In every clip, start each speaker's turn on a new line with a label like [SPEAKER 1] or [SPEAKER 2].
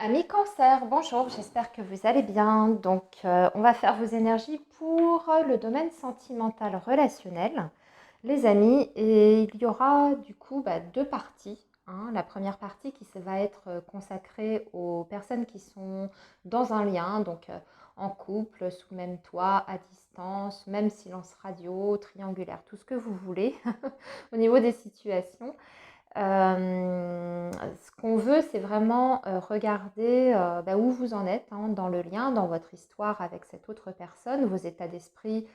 [SPEAKER 1] Amis cancer, bonjour, j'espère que vous allez bien. On va faire vos énergies pour le domaine sentimental relationnel, les amis. Et il y aura du coup deux parties, hein. La première partie va être consacrée aux personnes qui sont dans un lien, en couple, sous le même toit, à distance, même silence radio, triangulaire, tout ce que vous voulez au niveau des situations. Ce qu'on veut, c'est vraiment regarder où vous en êtes, hein, dans le lien, dans votre histoire avec cette autre personne, vos états d'esprit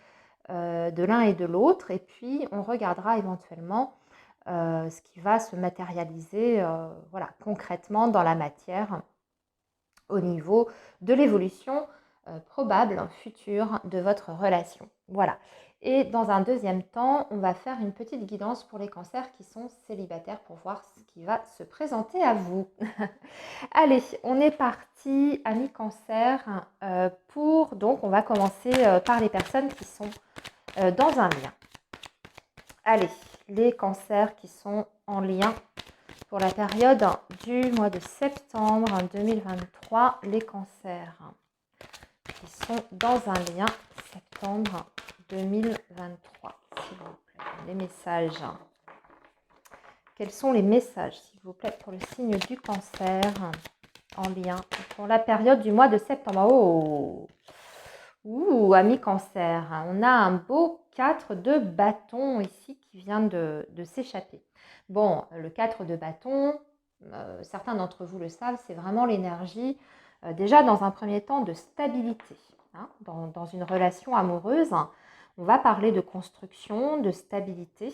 [SPEAKER 1] de l'un et de l'autre. Et puis, on regardera éventuellement ce qui va se matérialiser voilà, concrètement dans la matière au niveau de l'évolution probable future de votre relation. Voilà. Et dans un deuxième temps, on va faire une petite guidance pour les cancers qui sont célibataires pour voir ce qui va se présenter à vous. Allez, on est parti, amis cancer, donc on va commencer par les personnes qui sont dans un lien. Allez, les cancers qui sont en lien pour la période du mois de septembre 2023, les cancers qui sont dans un lien septembre 2023, s'il vous plaît. Les messages. Quels sont les messages, s'il vous plaît, pour le signe du cancer en lien pour la période du mois de septembre? Oh, ouh, ami cancer, on a un beau 4 de bâton ici qui vient de s'échapper. Bon, le 4 de bâton, certains d'entre vous le savent, c'est vraiment l'énergie, déjà dans un premier temps, de stabilité. Hein, dans une relation amoureuse, on va parler de construction, de stabilité,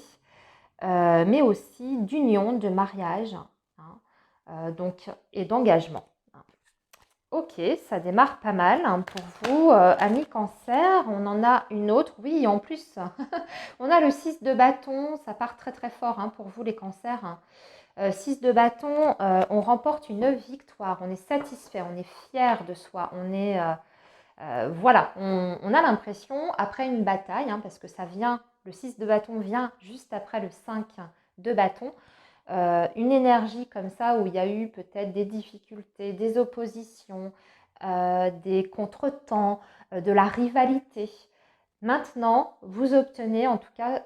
[SPEAKER 1] mais aussi d'union, de mariage, hein, et d'engagement. Ok, ça démarre pas mal hein, pour vous, amis cancer. On en a une autre, oui, en plus, on a le 6 de bâton, ça part très très fort hein, pour vous les cancers. 6 de bâton, on remporte une victoire, on est satisfait, on est fier de soi, voilà, on a l'impression, après une bataille, hein, parce que le 6 de bâton vient juste après le 5 de bâton, une énergie comme ça où il y a eu peut-être des difficultés, des oppositions, des contretemps, de la rivalité. Maintenant, vous obtenez en tout cas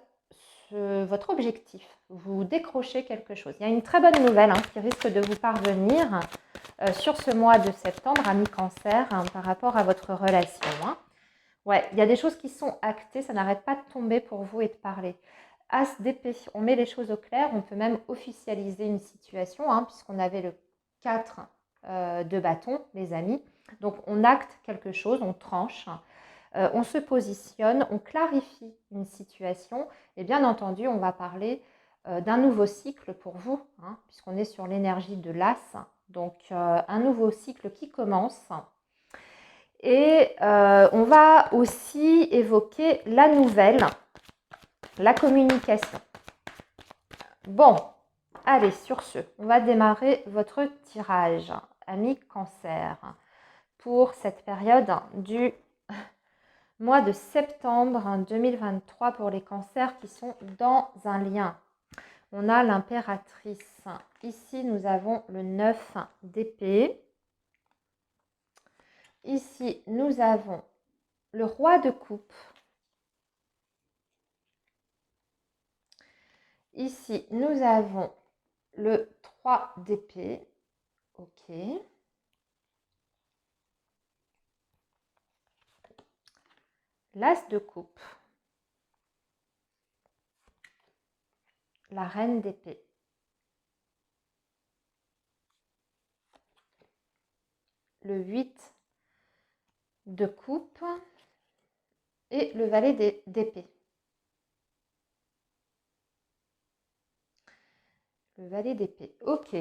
[SPEAKER 1] votre objectif. Vous décrochez quelque chose. Il y a une très bonne nouvelle hein, qui risque de vous parvenir sur ce mois de septembre, ami cancer, hein, par rapport à votre relation. Hein. Ouais, il y a des choses qui sont actées, ça n'arrête pas de tomber pour vous et de parler. As d'épée, on met les choses au clair, on peut même officialiser une situation, hein, puisqu'on avait le 4 de bâton, les amis. Donc on acte quelque chose, on tranche, on se positionne, on clarifie une situation, et bien entendu, on va parler d'un nouveau cycle pour vous, hein, puisqu'on est sur l'énergie de l'as, donc un nouveau cycle qui commence. Et on va aussi évoquer la nouvelle, la communication. Bon, allez, sur ce, on va démarrer votre tirage, ami cancer, pour cette période du mois de septembre 2023 pour les cancers qui sont dans un lien. On a l'impératrice. Ici, nous avons le 9 d'épée. Ici, nous avons le roi de coupe. Ici, nous avons le 3 d'épée. Ok. L'as de coupe. La reine d'épée. Le 8 de coupe. Et le valet d'épée. Le valet d'épée. Ok.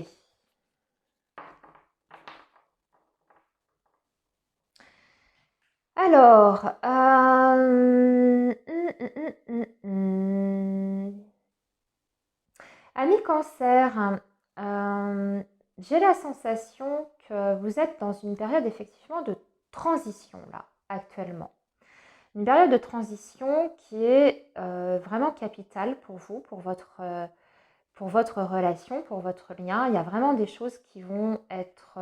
[SPEAKER 1] Alors, ami cancer, j'ai la sensation que vous êtes dans une période effectivement de transition là, actuellement. Une période de transition qui est vraiment capitale pour vous, pour votre relation, pour votre lien. Il y a vraiment des choses qui vont être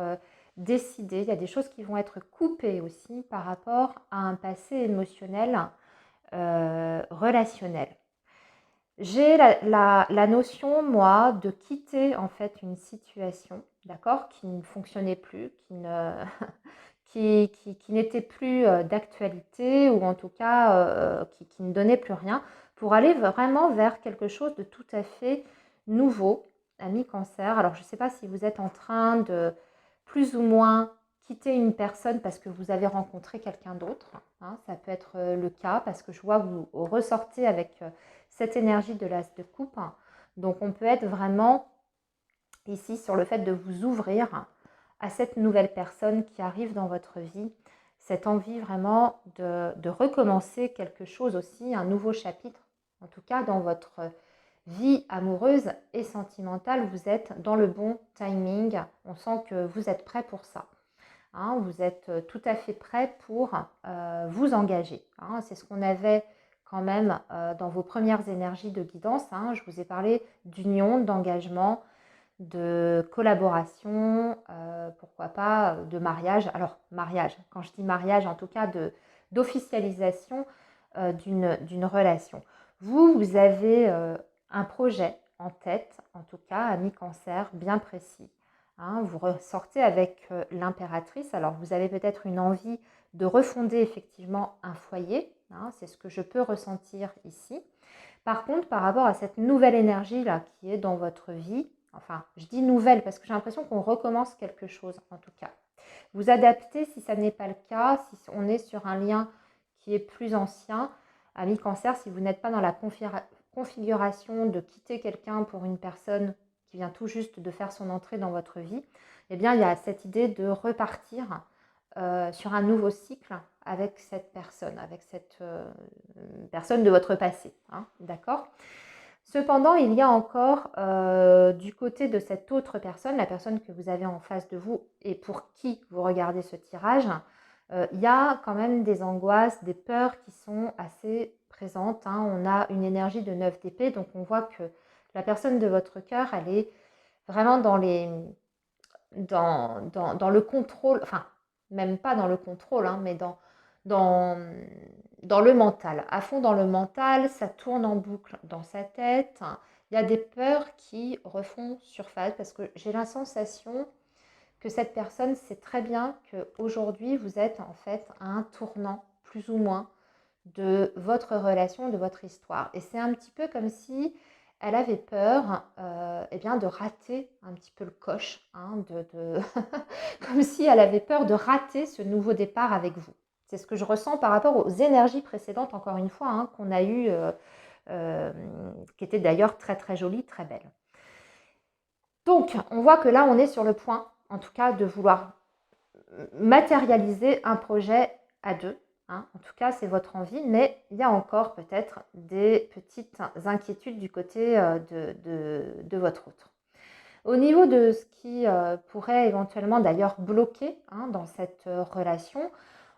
[SPEAKER 1] décider, il y a des choses qui vont être coupées aussi par rapport à un passé émotionnel, relationnel. J'ai la notion, moi, de quitter en fait une situation, d'accord, qui ne fonctionnait plus, qui n'était plus d'actualité ou en tout cas qui ne donnait plus rien, pour aller vraiment vers quelque chose de tout à fait nouveau, ami Cancer. Alors je ne sais pas si vous êtes en train de plus ou moins quitter une personne parce que vous avez rencontré quelqu'un d'autre, hein, ça peut être le cas parce que je vois que vous ressortez avec cette énergie de l'as de coupe. Donc on peut être vraiment ici sur le fait de vous ouvrir à cette nouvelle personne qui arrive dans votre vie, cette envie vraiment de recommencer quelque chose aussi, un nouveau chapitre, en tout cas dans votre vie amoureuse et sentimentale, vous êtes dans le bon timing, on sent que vous êtes prêt pour ça. Hein, vous êtes tout à fait prêt pour vous engager. Hein. C'est ce qu'on avait quand même dans vos premières énergies de guidance. Hein. Je vous ai parlé d'union, d'engagement, de collaboration, pourquoi pas de mariage. Alors mariage, quand je dis mariage, en tout cas d'officialisation d'une relation. Vous avez un projet en tête, en tout cas, ami Cancer, bien précis. Hein, vous ressortez avec l'impératrice. Alors, vous avez peut-être une envie de refonder effectivement un foyer. Hein, c'est ce que je peux ressentir ici. Par contre, par rapport à cette nouvelle énergie-là qui est dans votre vie, enfin, je dis nouvelle parce que j'ai l'impression qu'on recommence quelque chose en tout cas. Vous adaptez si ça n'est pas le cas, si on est sur un lien qui est plus ancien. Ami Cancer, si vous n'êtes pas dans la configuration de quitter quelqu'un pour une personne qui vient tout juste de faire son entrée dans votre vie, eh bien, il y a cette idée de repartir sur un nouveau cycle avec cette personne, avec cette personne de votre passé. Hein, d'accord ? Cependant, il y a encore du côté de cette autre personne, la personne que vous avez en face de vous et pour qui vous regardez ce tirage, il y a quand même des angoisses, des peurs qui sont assez présentes. Hein. On a une énergie de 9 d'épée, donc on voit que la personne de votre cœur, elle est vraiment dans le contrôle, enfin, même pas dans le contrôle, hein, mais dans, dans le mental. À fond dans le mental, ça tourne en boucle dans sa tête. Il y a des peurs qui refont surface parce que j'ai la sensation que cette personne sait très bien qu'aujourd'hui, vous êtes en fait à un tournant, plus ou moins, de votre relation, de votre histoire. Et c'est un petit peu comme si elle avait peur eh bien, de rater un petit peu le coche, hein, comme si elle avait peur de rater ce nouveau départ avec vous. C'est ce que je ressens par rapport aux énergies précédentes, encore une fois, hein, qu'on a eues, qui étaient d'ailleurs très très jolies, très belles. Donc, on voit que là, on est sur le point, en tout cas, de vouloir matérialiser un projet à deux. Hein. En tout cas, c'est votre envie, mais il y a encore peut-être des petites inquiétudes du côté de votre autre. Au niveau de ce qui pourrait éventuellement d'ailleurs bloquer hein, dans cette relation,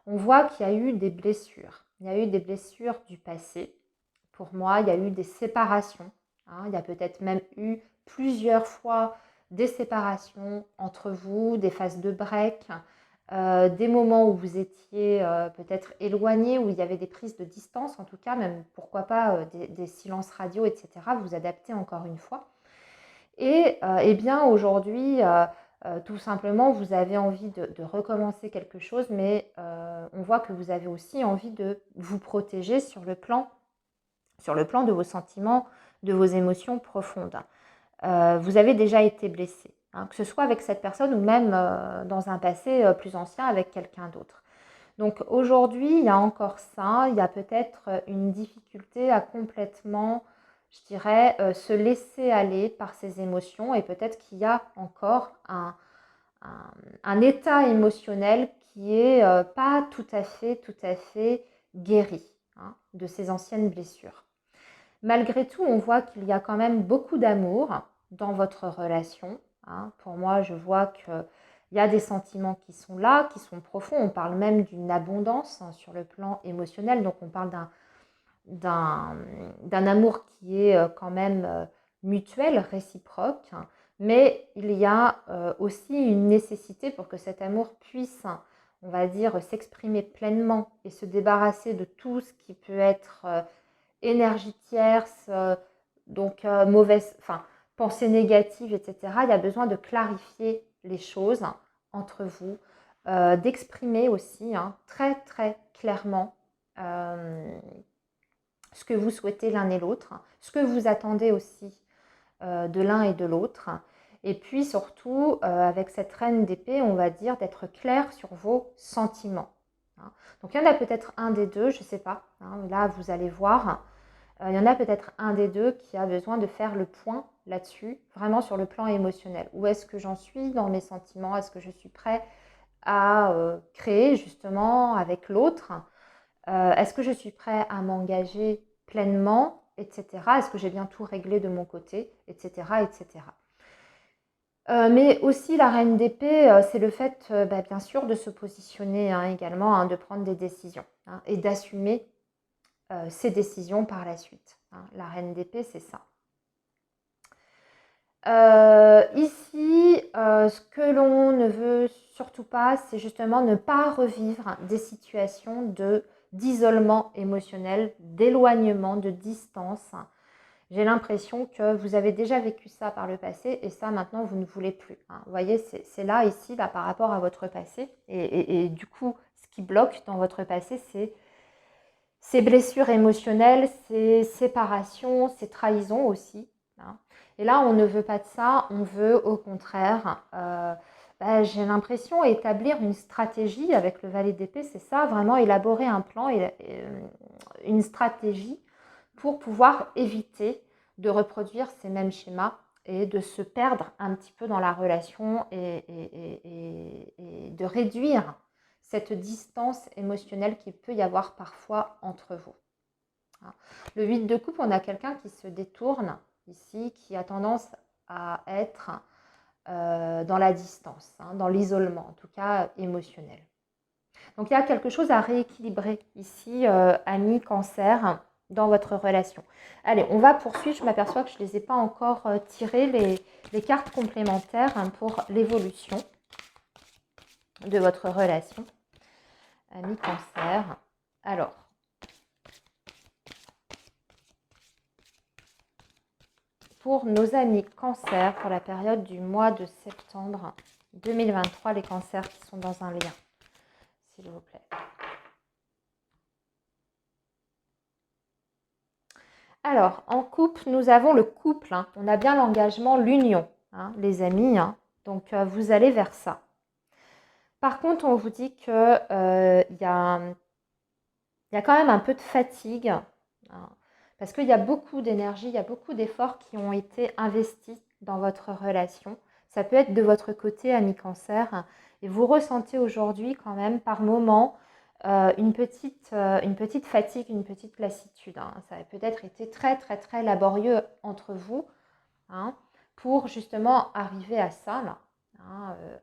[SPEAKER 1] on voit qu'il y a eu des blessures. Il y a eu des blessures du passé. Pour moi, il y a eu des séparations. Hein. Il y a peut-être même eu plusieurs fois des séparations entre vous, des phases de break, des moments où vous étiez peut-être éloignés, où il y avait des prises de distance, en tout cas, même pourquoi pas des silences radio, etc. Vous adaptez encore une fois. Et eh bien aujourd'hui, tout simplement, vous avez envie de recommencer quelque chose, mais on voit que vous avez aussi envie de vous protéger sur le plan de vos sentiments, de vos émotions profondes. Vous avez déjà été blessé, hein, que ce soit avec cette personne ou même dans un passé plus ancien avec quelqu'un d'autre. Donc aujourd'hui, il y a encore ça, il y a peut-être une difficulté à complètement, je dirais, se laisser aller par ses émotions et peut-être qu'il y a encore un état émotionnel qui est pas tout à fait guéri hein, de ces anciennes blessures. Malgré tout, on voit qu'il y a quand même beaucoup d'amour dans votre relation. Hein. Pour moi, je vois qu'il y a des sentiments qui sont là, qui sont profonds. On parle même d'une abondance hein, sur le plan émotionnel. Donc, on parle d'un amour qui est quand même mutuel, réciproque. Mais il y a aussi une nécessité pour que cet amour puisse, on va dire, s'exprimer pleinement et se débarrasser de tout ce qui peut être énergie tierce, donc mauvaise, enfin, pensée négative, etc. Il y a besoin de clarifier les choses entre vous, d'exprimer aussi très très clairement ce que vous souhaitez l'un et l'autre, ce que vous attendez aussi de l'un et de l'autre. Et puis surtout, avec cette reine d'épée, on va dire d'être clair sur vos sentiments. Donc il y en a peut-être un des deux, je ne sais pas. Là, vous allez voir. Il y en a peut-être un des deux qui a besoin de faire le point là-dessus, vraiment sur le plan émotionnel. Où est-ce que j'en suis dans mes sentiments? Est-ce que je suis prêt à créer justement avec l'autre? Est-ce que je suis prêt à m'engager pleinement, etc. Est-ce que j'ai bien tout réglé de mon côté, etc. etc. Mais aussi la reine d'épée, c'est le fait, bien sûr, de se positionner également, de prendre des décisions et d'assumer ses décisions par la suite. La reine d'épée, c'est ça. Ici, ce que l'on ne veut surtout pas, c'est justement ne pas revivre des situations d'isolement émotionnel, d'éloignement, de distance. J'ai l'impression que vous avez déjà vécu ça par le passé et ça maintenant vous ne voulez plus. Vous voyez, c'est là, ici, là, par rapport à votre passé. Et du coup, ce qui bloque dans votre passé, c'est ces blessures émotionnelles, ces séparations, ces trahisons aussi. Et là, on ne veut pas de ça, on veut au contraire, j'ai l'impression, établir une stratégie avec le valet d'épée, c'est ça, vraiment élaborer un plan, une stratégie pour pouvoir éviter de reproduire ces mêmes schémas et de se perdre un petit peu dans la relation et de réduire cette distance émotionnelle qu'il peut y avoir parfois entre vous. Le 8 de coupe, on a quelqu'un qui se détourne ici, qui a tendance à être dans la distance, dans l'isolement, en tout cas émotionnel. Donc il y a quelque chose à rééquilibrer ici, amis cancer, dans votre relation. Allez, on va poursuivre. Je m'aperçois que je ne les ai pas encore tirées, les cartes complémentaires pour l'évolution de votre relation. Amis cancer. Alors, pour nos amis cancer, pour la période du mois de septembre 2023, les cancers qui sont dans un lien, s'il vous plaît. Alors, en couple, nous avons le couple. On a bien l'engagement, l'union, les amis. Donc, vous allez vers ça. Par contre, on vous dit qu'il y a quand même un peu de fatigue. Parce qu'il y a beaucoup d'énergie, il y a beaucoup d'efforts qui ont été investis dans votre relation. Ça peut être de votre côté, ami cancer. Et vous ressentez aujourd'hui quand même par moments une petite fatigue, une petite lassitude. Ça a peut-être été très très très laborieux entre vous pour justement arriver à ça, là,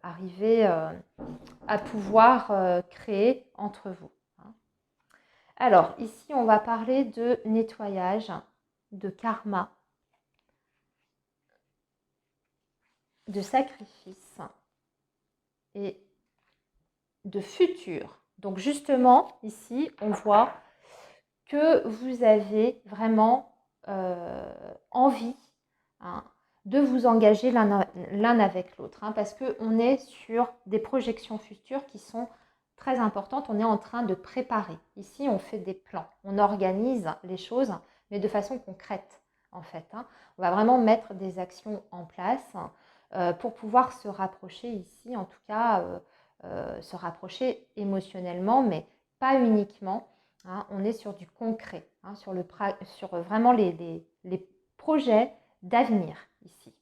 [SPEAKER 1] arriver à pouvoir créer entre vous. Alors ici on va parler de nettoyage, de karma, de sacrifice et de futur. Donc justement, ici, on voit que vous avez vraiment envie de vous engager l'un avec l'autre. Parce qu'on est sur des projections futures qui sont très importantes. On est en train de préparer. Ici, on fait des plans. On organise les choses, mais de façon concrète, en fait. On va vraiment mettre des actions en place pour pouvoir se rapprocher ici, en tout cas, se rapprocher émotionnellement, mais pas uniquement. On est sur du concret, sur vraiment les projets d'avenir ici.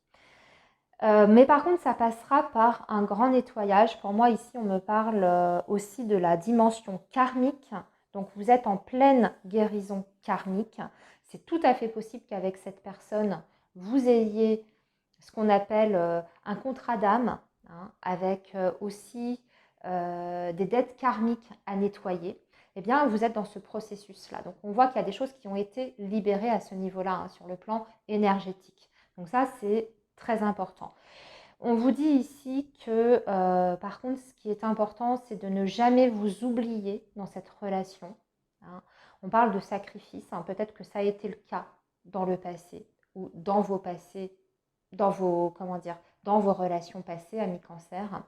[SPEAKER 1] Mais par contre, ça passera par un grand nettoyage. Pour moi, ici, on me parle aussi de la dimension karmique. Donc, vous êtes en pleine guérison karmique. C'est tout à fait possible qu'avec cette personne, vous ayez ce qu'on appelle un contrat d'âme, avec aussi des dettes karmiques à nettoyer. Eh bien, vous êtes dans ce processus-là. Donc, on voit qu'il y a des choses qui ont été libérées à ce niveau-là, sur le plan énergétique. Donc ça, c'est très important. On vous dit ici que, par contre, ce qui est important, c'est de ne jamais vous oublier dans cette relation. Hein. On parle de sacrifice, hein. Peut-être que ça a été le cas dans le passé ou dans vos passés, dans vos, comment dire, dans vos relations passées, amis cancer.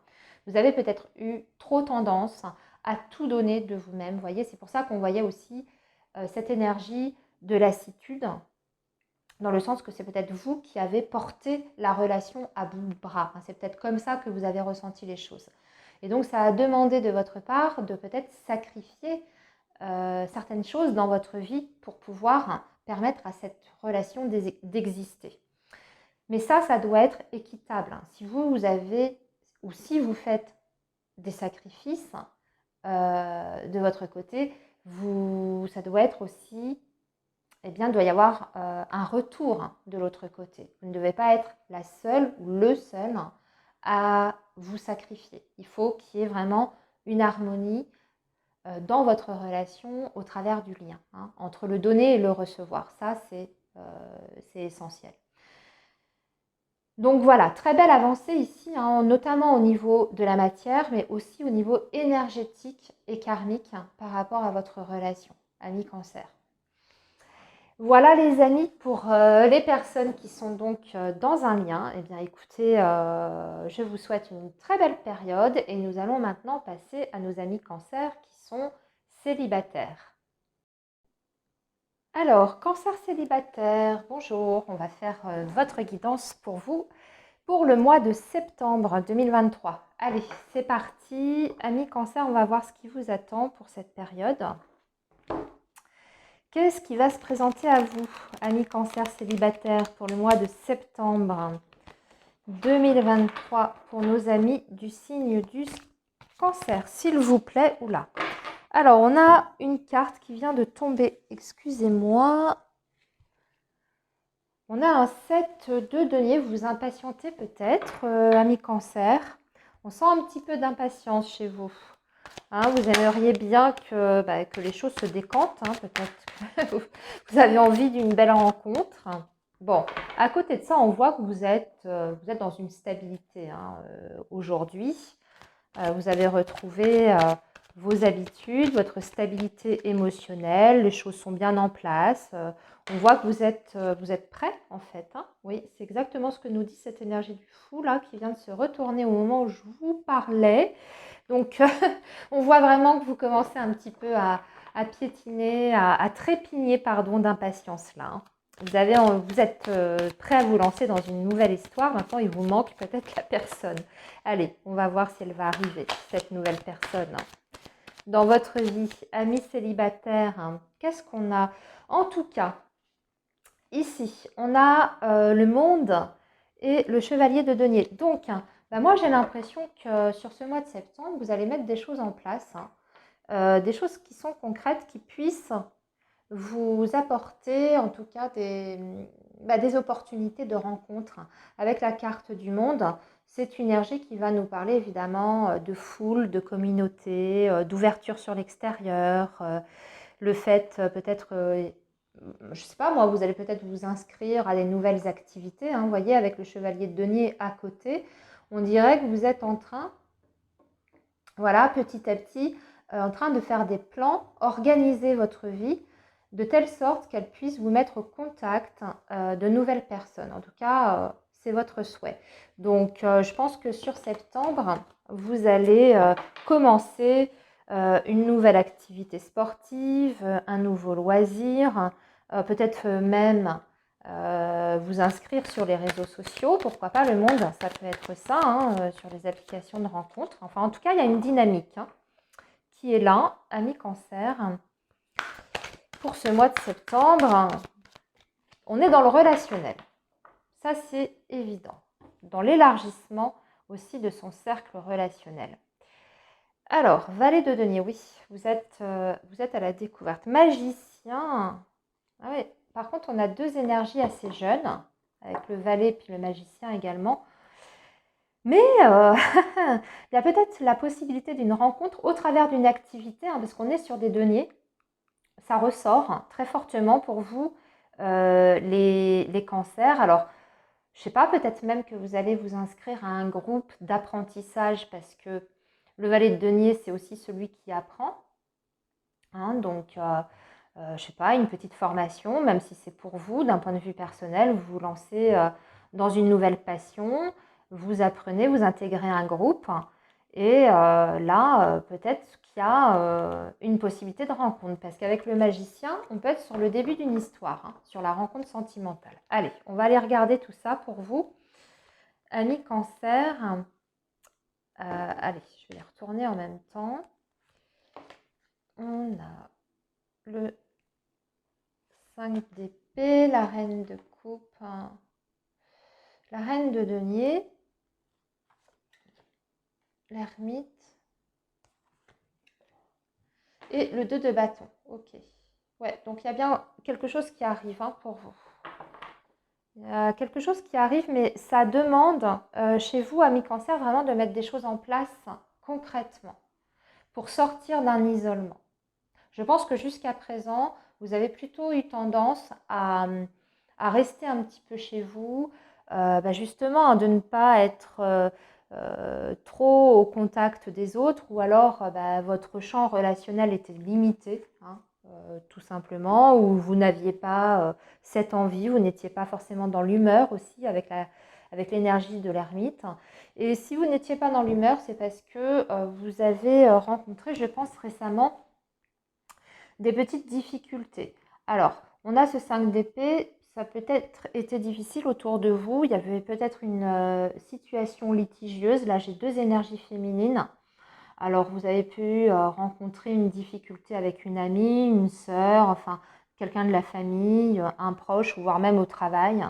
[SPEAKER 1] Vous avez peut-être eu trop tendance à tout donner de vous-même. Vous voyez, c'est pour ça qu'on voyait aussi cette énergie de lassitude, dans le sens que c'est peut-être vous qui avez porté la relation à bout de bras. C'est peut-être comme ça que vous avez ressenti les choses. Et donc, ça a demandé de votre part de peut-être sacrifier certaines choses dans votre vie pour pouvoir permettre à cette relation d'exister. Mais ça doit être équitable. Si vous avez, ou si vous faites des sacrifices de votre côté, ça doit être aussi, eh bien, il doit y avoir un retour de l'autre côté. Vous ne devez pas être la seule ou le seul à vous sacrifier. Il faut qu'il y ait vraiment une harmonie dans votre relation au travers du lien, hein, entre le donner et le recevoir. Ça, c'est essentiel. Donc voilà, très belle avancée ici, hein, notamment au niveau de la matière, mais aussi au niveau énergétique et karmique hein, par rapport à votre relation, ami cancer. Voilà les amis, pour les personnes qui sont donc dans un lien, eh bien écoutez, je vous souhaite une très belle période et nous allons maintenant passer à nos amis cancer qui sont célibataires. Alors, cancer célibataire, bonjour, on va faire votre guidance pour vous pour le mois de septembre 2023. Allez, c'est parti. Amis cancer, on va voir ce qui vous attend pour cette période. Qu'est-ce qui va se présenter à vous, amis cancer célibataires, pour le mois de septembre 2023 pour nos amis du signe du cancer, s'il vous plaît. Oula. Alors, on a une carte qui vient de tomber. Excusez-moi. On a un 7 de denier. Vous vous impatientez peut-être, amis cancer. On sent un petit peu d'impatience chez vous. Hein, vous aimeriez bien que les choses se décantent. Hein, peut-être que vous avez envie d'une belle rencontre. Bon, à côté de ça, on voit que vous êtes dans une stabilité hein, aujourd'hui. Vous avez retrouvé vos habitudes, votre stabilité émotionnelle. Les choses sont bien en place. On voit que vous êtes prêt en fait. Hein. Oui, c'est exactement ce que nous dit cette énergie du fou là qui vient de se retourner au moment où je vous parlais. Donc, on voit vraiment que vous commencez un petit peu à piétiner, à trépigner pardon, d'impatience là. Hein. Vous êtes prêt à vous lancer dans une nouvelle histoire. Maintenant, il vous manque peut-être la personne. Allez, on va voir si elle va arriver, cette nouvelle personne. Hein. Dans votre vie, amis célibataires, hein, qu'est-ce qu'on a? En tout cas, ici, on a le monde et le chevalier de denier. Donc, moi, j'ai l'impression que sur ce mois de septembre, vous allez mettre des choses en place, hein, des choses qui sont concrètes, qui puissent vous apporter en tout cas des opportunités de rencontre. Avec la carte du monde, c'est une énergie qui va nous parler évidemment de foule, de communauté, d'ouverture sur l'extérieur, le fait peut-être, je ne sais pas moi, vous allez peut-être vous inscrire à des nouvelles activités. Hein, vous voyez, avec le chevalier de denier à côté, on dirait que vous êtes en train, voilà, petit à petit, en train de faire des plans, organiser votre vie de telle sorte qu'elle puisse vous mettre au contact de nouvelles personnes. En tout cas, c'est votre souhait. Donc, je pense que sur septembre, vous allez commencer une nouvelle activité sportive, un nouveau loisir, peut-être même vous inscrire sur les réseaux sociaux. Pourquoi pas, le monde, ça peut être ça, hein, sur les applications de rencontres. Enfin, en tout cas, il y a une dynamique hein, qui est là, amis cancer. Pour ce mois de septembre, on est dans le relationnel. Ça, c'est évident. Dans l'élargissement aussi de son cercle relationnel. Alors, valet de denier, oui, vous êtes à la découverte. Magicien, ah oui. Par contre, on a deux énergies assez jeunes, avec le valet puis le magicien également. Mais il y a peut-être la possibilité d'une rencontre au travers d'une activité, hein, parce qu'on est sur des deniers. Ça ressort très fortement pour vous, les cancers. Alors, Je sais pas, peut-être même que vous allez vous inscrire à un groupe d'apprentissage parce que le valet de denier, c'est aussi celui qui apprend. Hein, donc, je sais pas, une petite formation, même si c'est pour vous, d'un point de vue personnel, vous vous lancez dans une nouvelle passion, vous apprenez, vous intégrez un groupe et là, peut-être qu'il y a une possibilité de rencontre. Parce qu'avec le magicien, on peut être sur le début d'une histoire, hein, sur la rencontre sentimentale. Allez, on va aller regarder tout ça pour vous. Amis Cancer, allez, je vais y retourner en même temps. On a le 5 d'épée, la reine de coupe, la reine de denier, l'ermite et le 2 de bâton. Ok. Ouais, donc il y a bien quelque chose qui arrive hein, pour vous. Il y a quelque chose qui arrive, mais ça demande chez vous, amis Cancer, vraiment de mettre des choses en place concrètement pour sortir d'un isolement. Je pense que jusqu'à présent, vous avez plutôt eu tendance à rester un petit peu chez vous, justement, de ne pas être trop au contact des autres, ou alors votre champ relationnel était limité, hein, tout simplement, ou vous n'aviez pas cette envie, vous n'étiez pas forcément dans l'humeur aussi avec l'énergie de l'ermite. Et si vous n'étiez pas dans l'humeur, c'est parce que vous avez rencontré, je pense récemment, des petites difficultés. Alors, on a ce 5 d'épée, ça peut-être été difficile autour de vous, il y avait peut-être une situation litigieuse. Là, j'ai deux énergies féminines. Alors, vous avez pu rencontrer une difficulté avec une amie, une sœur, enfin, quelqu'un de la famille, un proche, voire même au travail.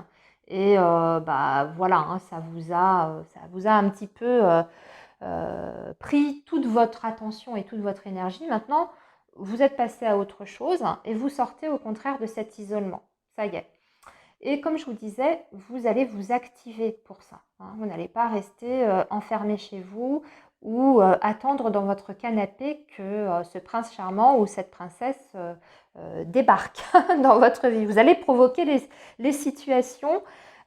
[SPEAKER 1] Et voilà, hein, ça vous a un petit peu pris toute votre attention et toute votre énergie. Maintenant, vous êtes passé à autre chose et vous sortez au contraire de cet isolement. Ça y est. Et comme je vous disais, vous allez vous activer pour ça. Hein. Vous n'allez pas rester enfermé chez vous ou attendre dans votre canapé que ce prince charmant ou cette princesse débarque dans votre vie. Vous allez provoquer les situations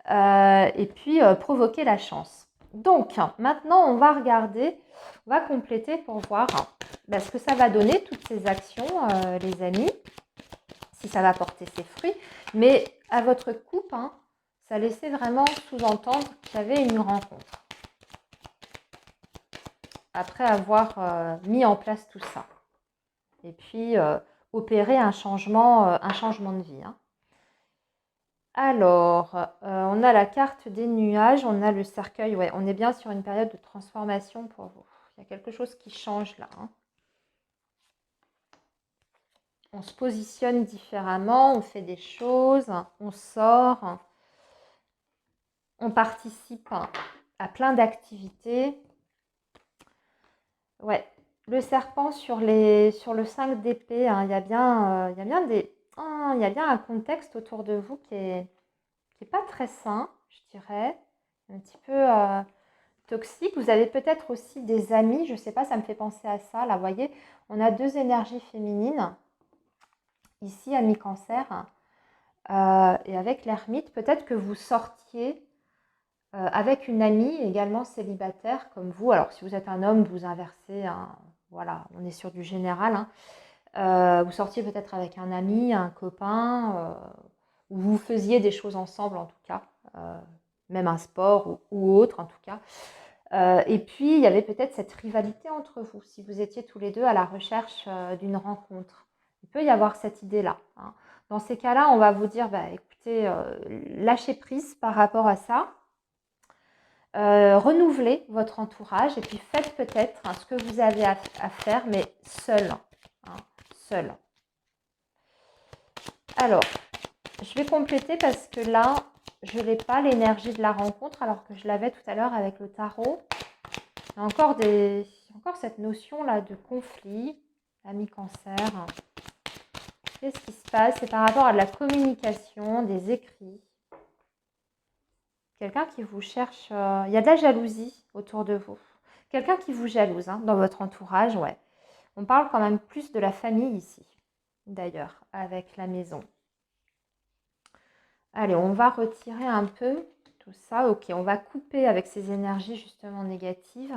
[SPEAKER 1] et puis provoquer la chance. Donc, maintenant, on va regarder, on va compléter pour voir ce que ça va donner, toutes ces actions, les amis, si ça va porter ses fruits. Mais à votre coupe, hein, ça laissait vraiment sous-entendre qu'il y avait une rencontre. Après avoir mis en place tout ça. Et puis, opérer un changement de vie. Hein. Alors, on a la carte des nuages, on a le cercueil. Ouais, on est bien sur une période de transformation pour vous. Il y a quelque chose qui change là. Hein. On se positionne différemment, on fait des choses, on sort, on participe à plein d'activités. Ouais, le serpent sur le 5 d'épée, hein, il y a bien un contexte autour de vous qui est pas très sain, je dirais, un petit peu toxique. Vous avez peut-être aussi des amis, je ne sais pas, ça me fait penser à ça. Là, vous voyez, on a deux énergies féminines. Ici, amis Cancer, et avec l'ermite, peut-être que vous sortiez avec une amie également célibataire comme vous. Alors, si vous êtes un homme, vous inversez, hein, voilà, on est sur du général. Hein. Vous sortiez peut-être avec un ami, un copain, ou vous faisiez des choses ensemble en tout cas, même un sport ou autre en tout cas. Et puis, il y avait peut-être cette rivalité entre vous, si vous étiez tous les deux à la recherche d'une rencontre. Il peut y avoir cette idée-là. Hein. Dans ces cas-là, on va vous dire, écoutez, lâchez prise par rapport à ça. Renouvelez votre entourage et puis faites peut-être ce que vous avez à faire, mais seul. Hein, seul. Alors, je vais compléter parce que là, je n'ai pas l'énergie de la rencontre alors que je l'avais tout à l'heure avec le tarot. Il y a encore cette notion-là de conflit, ami Cancer. Qu'est-ce qui se passe? C'est par rapport à de la communication, des écrits. Quelqu'un qui vous cherche... il y a de la jalousie autour de vous. Quelqu'un qui vous jalouse hein, dans votre entourage, ouais. On parle quand même plus de la famille ici, d'ailleurs, avec la maison. Allez, on va retirer un peu tout ça. Ok, on va couper avec ces énergies justement négatives.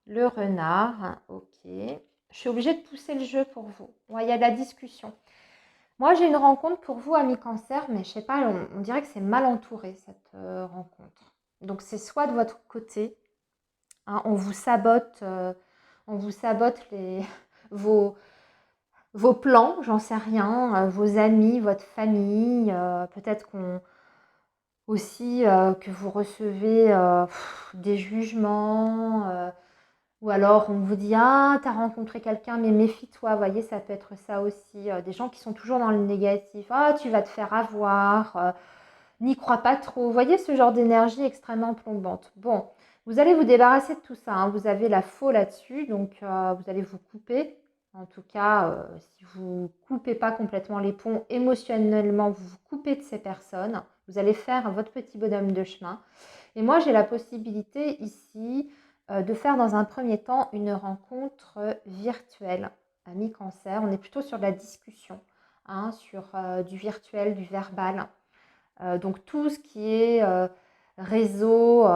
[SPEAKER 1] Le renard, ok. Je suis obligée de pousser le jeu pour vous. Ouais, il y a de la discussion. Moi, j'ai une rencontre pour vous, amis cancer, mais je sais pas, on dirait que c'est mal entouré, cette rencontre. Donc, c'est soit de votre côté, hein, on vous sabote vos, vos plans, j'en sais rien, vos amis, votre famille, peut-être qu'on aussi que vous recevez des jugements, ou alors on vous dit ah t'as rencontré quelqu'un mais méfie-toi, vous voyez ça peut être ça aussi, des gens qui sont toujours dans le négatif, ah tu vas te faire avoir, n'y crois pas trop, vous voyez ce genre d'énergie extrêmement plombante. Bon, vous allez vous débarrasser de tout ça, hein. Vous avez la faux là-dessus, donc vous allez vous couper. En tout cas, si vous ne coupez pas complètement les ponts émotionnellement, vous vous coupez de ces personnes. Vous allez faire votre petit bonhomme de chemin. Et moi, j'ai la possibilité ici de faire dans un premier temps une rencontre virtuelle. Ami cancer, on est plutôt sur de la discussion, hein, sur du virtuel, du verbal. Donc tout ce qui est réseau,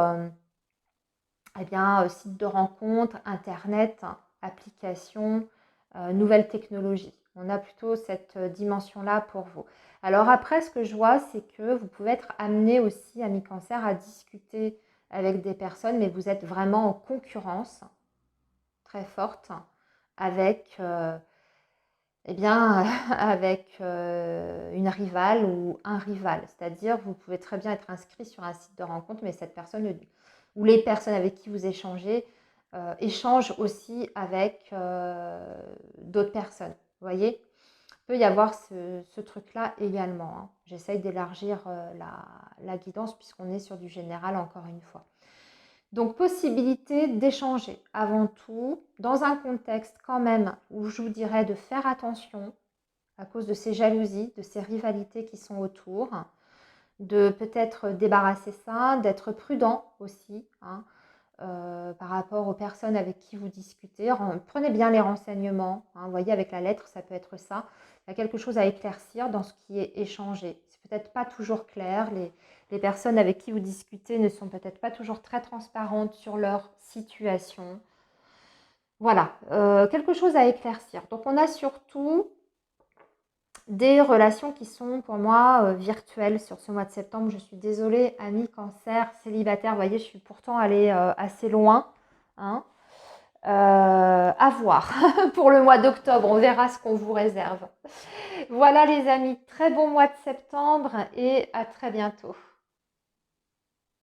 [SPEAKER 1] eh bien, site de rencontre, internet, application, nouvelles technologies. On a plutôt cette dimension-là pour vous. Alors après, ce que je vois, c'est que vous pouvez être amené aussi, ami cancer, à discuter avec des personnes, mais vous êtes vraiment en concurrence très forte avec, eh bien, avec une rivale ou un rival. C'est-à-dire, vous pouvez très bien être inscrit sur un site de rencontre, mais cette personne ou les personnes avec qui vous échangez échangent aussi avec d'autres personnes. Vous voyez, il peut y avoir ce truc-là également, hein. J'essaye d'élargir la guidance puisqu'on est sur du général encore une fois. Donc, possibilité d'échanger avant tout, dans un contexte quand même où je vous dirais de faire attention à cause de ces jalousies, de ces rivalités qui sont autour, de peut-être débarrasser ça, d'être prudent aussi, hein, par rapport aux personnes avec qui vous discutez. Prenez bien les renseignements, hein, vous voyez avec la lettre ça peut être ça. Il y a quelque chose à éclaircir dans ce qui est échangé. C'est peut-être pas toujours clair, les personnes avec qui vous discutez ne sont peut-être pas toujours très transparentes sur leur situation. Voilà, quelque chose à éclaircir. Donc on a surtout des relations qui sont pour moi virtuelles sur ce mois de septembre. Je suis désolée, amis cancer, célibataire, vous voyez, je suis pourtant allée assez loin, hein. À voir pour le mois d'octobre, on verra ce qu'on vous réserve. Voilà les amis, très bon mois de septembre et à très bientôt.